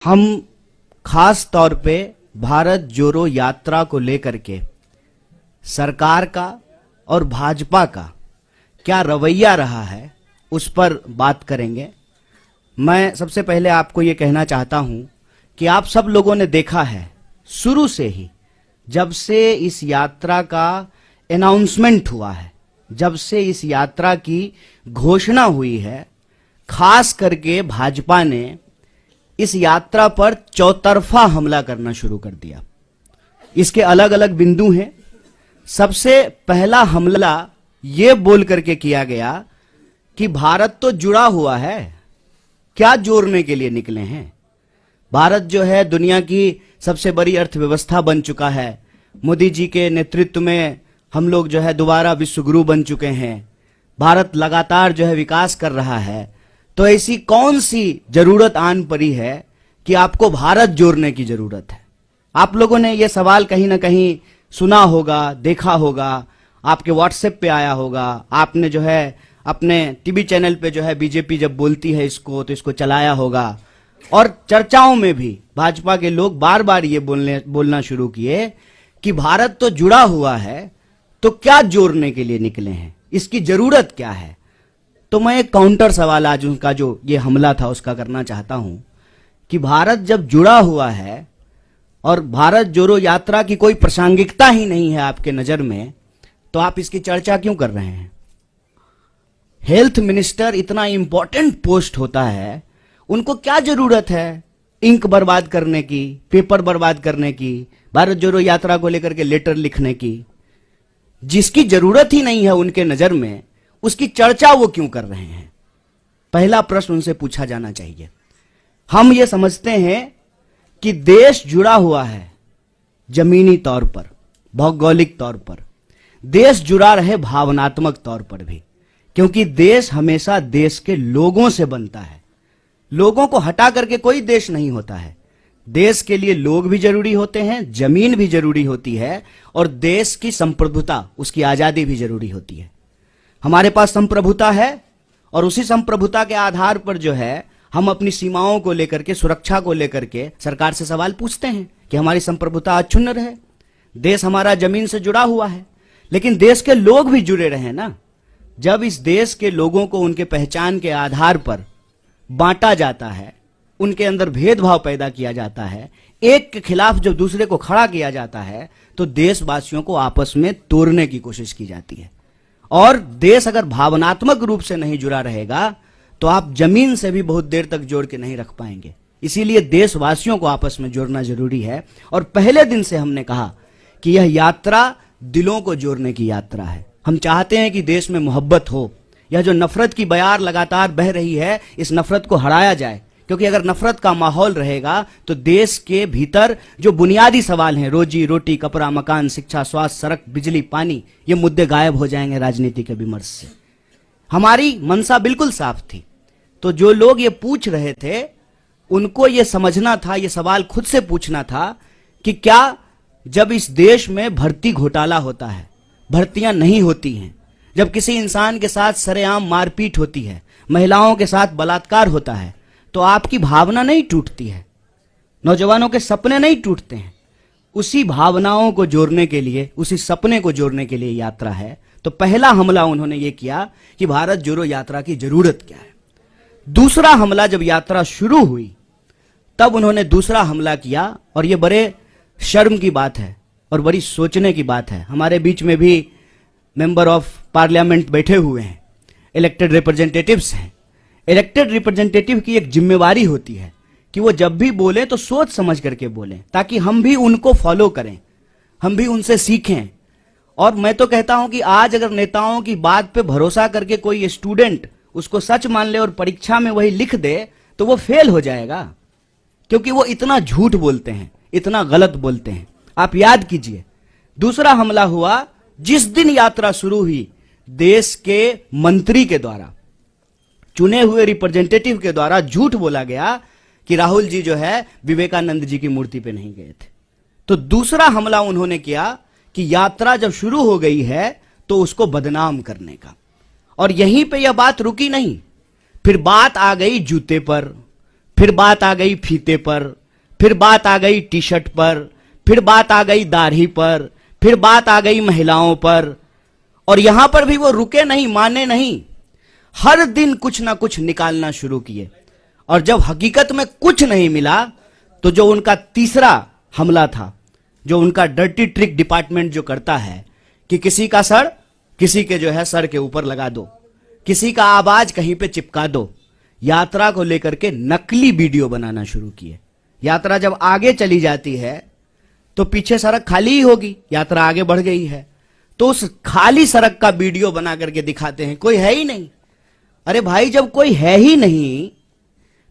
हम खास तौर पे भारत जोड़ो यात्रा को लेकर के सरकार का और भाजपा का क्या रवैया रहा है उस पर बात करेंगे। मैं सबसे पहले आपको ये कहना चाहता हूं कि आप सब लोगों ने देखा है शुरू से ही, जब से इस यात्रा का अनाउंसमेंट हुआ है, जब से इस यात्रा की घोषणा हुई है, खास करके भाजपा ने इस यात्रा पर चौतरफा हमला करना शुरू कर दिया। इसके अलग अलग बिंदु हैं। सबसे पहला हमला यह बोल करके किया गया कि भारत तो जुड़ा हुआ है, क्या जोड़ने के लिए निकले हैं। भारत जो है दुनिया की सबसे बड़ी अर्थव्यवस्था बन चुका है। मोदी जी के नेतृत्व में हम लोग जो है दोबारा विश्व गुरु बन चुके हैं। भारत लगातार जो है विकास कर रहा है। तो ऐसी कौन सी जरूरत आन पड़ी है कि आपको भारत जोड़ने की जरूरत है। आप लोगों ने यह सवाल कहीं ना कहीं सुना होगा, देखा होगा, आपके व्हाट्सएप पे आया होगा, आपने जो है अपने टीवी चैनल पे जो है बीजेपी जब बोलती है इसको तो इसको चलाया होगा। और चर्चाओं में भी भाजपा के लोग बार बार ये बोलना शुरू किए कि भारत तो जुड़ा हुआ है, तो क्या जोड़ने के लिए निकले हैं, इसकी जरूरत क्या है। तो मैं एक काउंटर सवाल आज उनका जो ये हमला था उसका करना चाहता हूं कि भारत जब जुड़ा हुआ है और भारत जोड़ो यात्रा की कोई प्रासंगिकता ही नहीं है आपके नजर में, तो आप इसकी चर्चा क्यों कर रहे हैं। हेल्थ मिनिस्टर इतना इंपॉर्टेंट पोस्ट होता है, उनको क्या जरूरत है इंक बर्बाद करने की, पेपर बर्बाद करने की, भारत जोड़ो यात्रा को लेकर के लेटर लिखने की। जिसकी जरूरत ही नहीं है उनके नजर में, उसकी चर्चा वो क्यों कर रहे हैं। पहला प्रश्न उनसे पूछा जाना चाहिए। हम ये समझते हैं कि देश जुड़ा हुआ है जमीनी तौर पर, भौगोलिक तौर पर, देश जुड़ा रहे भावनात्मक तौर पर भी, क्योंकि देश हमेशा देश के लोगों से बनता है। लोगों को हटा करके कोई देश नहीं होता है। देश के लिए लोग भी जरूरी होते हैं, जमीन भी जरूरी होती है, और देश की संप्रभुता, उसकी आजादी भी जरूरी होती है। हमारे पास संप्रभुता है और उसी संप्रभुता के आधार पर जो है हम अपनी सीमाओं को लेकर के, सुरक्षा को लेकर के सरकार से सवाल पूछते हैं कि हमारी संप्रभुता अक्षुण्ण रहे। देश हमारा जमीन से जुड़ा हुआ है, लेकिन देश के लोग भी जुड़े रहे ना। जब इस देश के लोगों को उनके पहचान के आधार पर बांटा जाता है, उनके अंदर भेदभाव पैदा किया जाता है, एक के खिलाफ जब दूसरे को खड़ा किया जाता है, तो देशवासियों को आपस में तोड़ने की कोशिश की जाती है। और देश अगर भावनात्मक रूप से नहीं जुड़ा रहेगा तो आप जमीन से भी बहुत देर तक जोड़ के नहीं रख पाएंगे। इसीलिए देशवासियों को आपस में जोड़ना जरूरी है। और पहले दिन से हमने कहा कि यह यात्रा दिलों को जोड़ने की यात्रा है। हम चाहते हैं कि देश में मोहब्बत हो। यह जो नफरत की बयार लगातार बह रही है, इस नफरत को हराया जाए, क्योंकि अगर नफरत का माहौल रहेगा तो देश के भीतर जो बुनियादी सवाल हैं, रोजी रोटी, कपड़ा, मकान, शिक्षा, स्वास्थ्य, सड़क, बिजली, पानी, ये मुद्दे गायब हो जाएंगे राजनीति के विमर्श से। हमारी मंशा बिल्कुल साफ थी। तो जो लोग ये पूछ रहे थे उनको ये समझना था, ये सवाल खुद से पूछना था कि क्या जब इस देश में भर्ती घोटाला होता है, भर्तियां नहीं होती हैं, जब किसी इंसान के साथ सरेआम मारपीट होती है, महिलाओं के साथ बलात्कार होता है, तो आपकी भावना नहीं टूटती है, नौजवानों के सपने नहीं टूटते हैं। उसी भावनाओं को जोड़ने के लिए, उसी सपने को जोड़ने के लिए यात्रा है। तो पहला हमला उन्होंने ये किया कि भारत जोड़ो यात्रा की जरूरत क्या है। दूसरा हमला जब यात्रा शुरू हुई तब उन्होंने दूसरा हमला किया, और यह बड़े शर्म की बात है और बड़ी सोचने की बात है। हमारे बीच में भी मेंबर ऑफ पार्लियामेंट बैठे हुए हैं, इलेक्टेड रिप्रेजेंटेटिव्स हैं। इलेक्टेड रिप्रेजेंटेटिव की एक जिम्मेवारी होती है कि वो जब भी बोले तो सोच समझ करके बोलें, ताकि हम भी उनको फॉलो करें, हम भी उनसे सीखें। और मैं तो कहता हूं कि आज अगर नेताओं की बात पे भरोसा करके कोई स्टूडेंट उसको सच मान ले और परीक्षा में वही लिख दे तो वो फेल हो जाएगा, क्योंकि वो इतना झूठ बोलते हैं, इतना गलत बोलते हैं। आप याद कीजिए, दूसरा हमला हुआ जिस दिन यात्रा शुरू हुई, देश के मंत्री के द्वारा, चुने हुए रिप्रेजेंटेटिव के द्वारा झूठ बोला गया कि राहुल जी जो है विवेकानंद जी की मूर्ति पे नहीं गए थे। तो दूसरा हमला उन्होंने किया कि यात्रा जब शुरू हो गई है तो उसको बदनाम करने का। और यहीं पे यह बात रुकी नहीं, फिर बात आ गई जूते पर, फिर बात आ गई फीते पर, फिर बात आ गई टी शर्ट पर, फिर बात आ गई दाढ़ी पर, फिर बात आ गई महिलाओं पर। और यहां पर भी वो रुके नहीं, माने नहीं, हर दिन कुछ ना कुछ निकालना शुरू किए। और जब हकीकत में कुछ नहीं मिला तो जो उनका तीसरा हमला था, जो उनका डर्टी ट्रिक डिपार्टमेंट जो करता है कि किसी का सर किसी के जो है सर के ऊपर लगा दो, किसी का आवाज कहीं पे चिपका दो, यात्रा को लेकर के नकली वीडियो बनाना शुरू किए। यात्रा जब आगे चली जाती है तो पीछे सड़क खाली ही होगी, यात्रा आगे बढ़ गई है तो उस खाली सड़क का वीडियो बना करके दिखाते हैं, कोई है ही नहीं। अरे भाई, जब कोई है ही नहीं,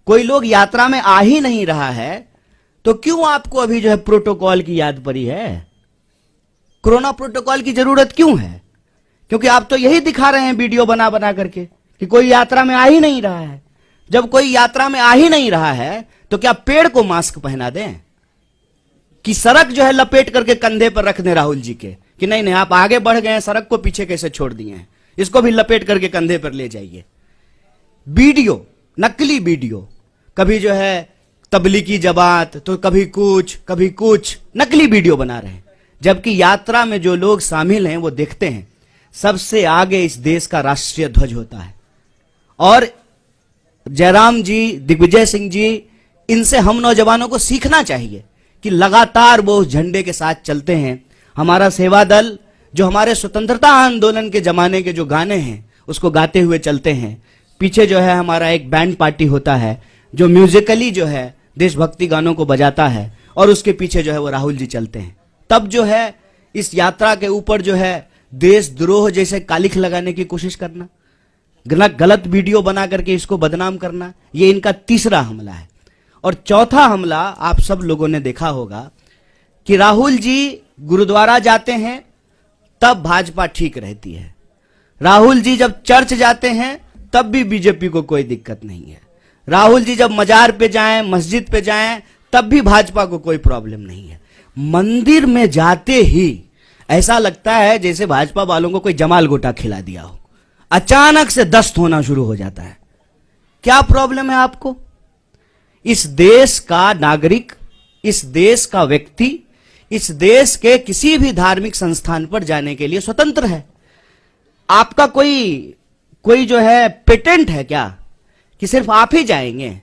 कोई लोग यात्रा में आ ही नहीं रहा है, तो क्यों आपको अभी जो है प्रोटोकॉल की याद पड़ी है? कोरोना प्रोटोकॉल की जरूरत क्यों है? क्योंकि आप तो यही दिखा रहे हैं वीडियो बना बना करके कि कोई यात्रा में आ ही नहीं रहा है। जब कोई यात्रा में आ ही नहीं रहा है तो क्या पेड़ को मास्क पहना दें कि सड़क जो है लपेट करके कंधे पर रख दें राहुल जी के कि नहीं नहीं आप आगे बढ़ गए हैं, सड़क को पीछे कैसे छोड़ दिए हैं, इसको भी लपेट करके कंधे पर ले जाइए। वीडियो, नकली वीडियो, कभी जो है तबलीगी जमात तो कभी कुछ नकली वीडियो बना रहे हैं। जबकि यात्रा में जो लोग शामिल हैं वो देखते हैं सबसे आगे इस देश का राष्ट्रीय ध्वज होता है। और जयराम जी, दिग्विजय सिंह जी, इनसे हम नौजवानों को सीखना चाहिए कि लगातार वो उस झंडे के साथ चलते हैं। हमारा सेवा दल जो हमारे स्वतंत्रता आंदोलन के जमाने के जो गाने हैं उसको गाते हुए चलते हैं। पीछे जो है हमारा एक बैंड पार्टी होता है जो म्यूजिकली जो है देशभक्ति गानों को बजाता है और उसके पीछे जो है वो राहुल जी चलते हैं। तब जो है इस यात्रा के ऊपर जो है देशद्रोह जैसे कालिख लगाने की कोशिश करना, गलत वीडियो बना करके इसको बदनाम करना, ये इनका तीसरा हमला है। और चौथा हमला आप सब लोगों ने देखा होगा कि राहुल जी गुरुद्वारा जाते हैं तब भाजपा ठीक रहती है, राहुल जी जब चर्च जाते हैं तब भी बीजेपी को कोई दिक्कत नहीं है, राहुल जी जब मजार पे जाएं, मस्जिद पे जाएं तब भी भाजपा को कोई प्रॉब्लम नहीं है। मंदिर में जाते ही ऐसा लगता है जैसे भाजपा वालों को कोई जमाल गोटा खिला दिया हो, अचानक से दस्त होना शुरू हो जाता है। क्या प्रॉब्लम है आपको? इस देश का नागरिक, इस देश का व्यक्ति, इस देश के किसी भी धार्मिक संस्थान पर जाने के लिए स्वतंत्र है। आपका कोई जो है पेटेंट है क्या कि सिर्फ आप ही जाएंगे?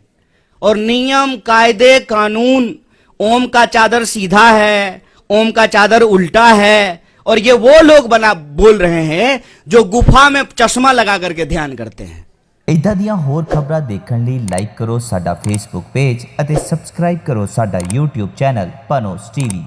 और नियम, कायदे, कानून, ओम का चादर सीधा है, ओम का चादर उल्टा है, और ये वो लोग बोल रहे हैं जो गुफा में चश्मा लगा करके ध्यान करते हैं। इदां दियां होर खबरां देखण लई लाइक करो साडा फेसबुक पेज ਅਤੇ सब्सक्राइब करो साडा यूट्यूब चैनल पनोस टीवी।